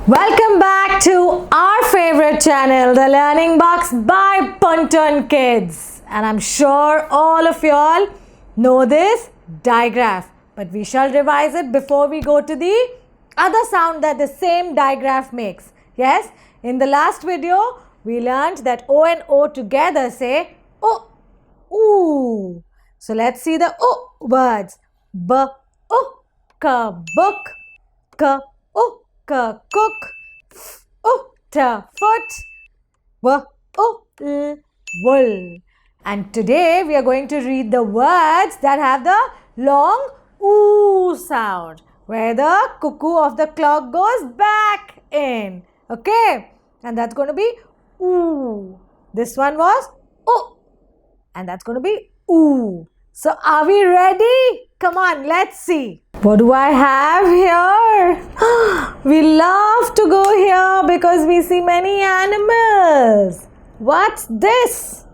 Welcome back to our favorite channel, the Learning Box by Puntoon Kids. And I'm sure all of y'all know this digraph, but we shall revise it before we go to the other sound that the same digraph makes. Yes, in the last video, we learned that O and O together say O, oo. So let's see the O words. B, O, K, book, K, O, K, cook, F, O, T, foot, W, O, L, wool. And today we are going to read the words that have the long oo sound, where the cuckoo of the clock goes back in. Okay? And that's going to be oo. This one was O. And that's going to be oo. So are we ready? Come on, let's see. What do I have here? We love to go here because we see many animals. What's this?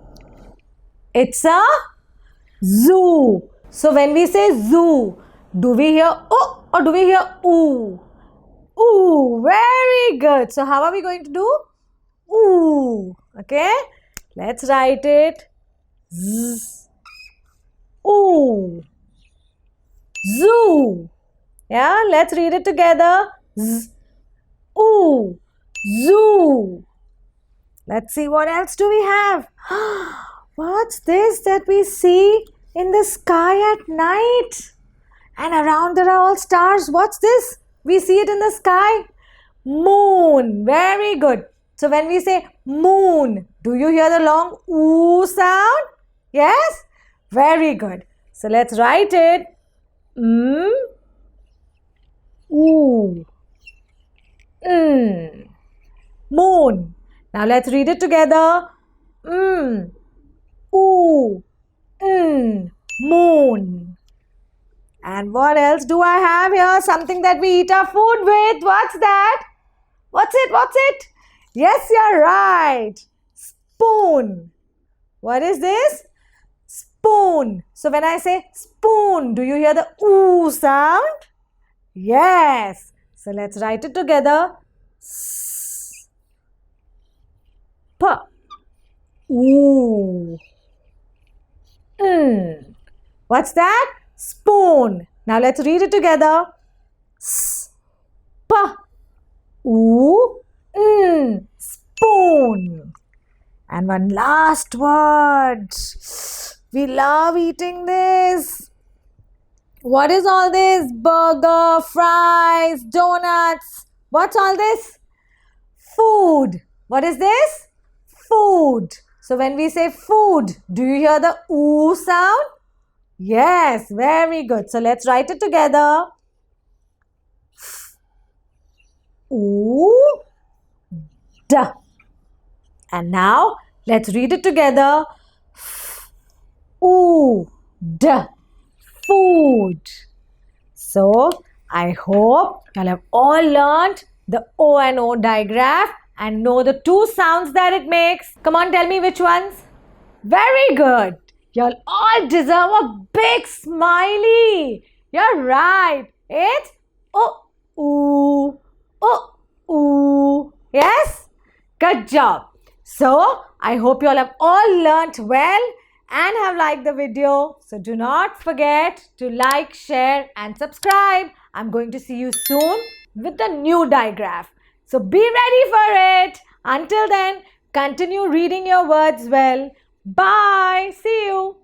It's a zoo. So when we say zoo, do we hear O or do we hear oo? Ooh, very good. So how are we going to do? Ooh. Okay. Let's write it. Z. Ooh. Zoo. Yeah, let's read it together. Z. Ooh. Zoo. Let's see what else do we have. What's this that we see in the sky at night? And around there are all stars. What's this? We see it in the sky. Moon. Very good. So when we say moon, do you hear the long oo sound? Yes? Very good. So let's write it. Ooh. Moon. Now let's read it together. Ooh. Moon. And what else do I have here? Something that we eat our food with. What's that? What's it? What's it? Yes, you're right. Spoon. What is this? Spoon. So when I say spoon, do you hear the oo sound? Yes. So let's write it together. S, P, oo. What's that? Spoon. Now let's read it together. S, P, oo, spoon. And one last word. We love eating this. What is all this? Burger, fries, donuts. What's all this? Food. What is this? Food. So when we say food, do you hear the oo sound? Yes, very good. So let's write it together. Oo, d. And now let's read it together. Ooh, d, food. So I hope you have all learned the O and O digraph and know the two sounds that it makes. Come on, tell me which ones. Very good. You'll all deserve a big smiley. You're right. It's O, ooh, O, ooh. Yes? Good job. So, I hope you all have all learnt well and have liked the video. So, do not forget to like, share and subscribe. I'm going to see you soon with the new digraph. So, be ready for it. Until then, continue reading your words well. Bye. See you.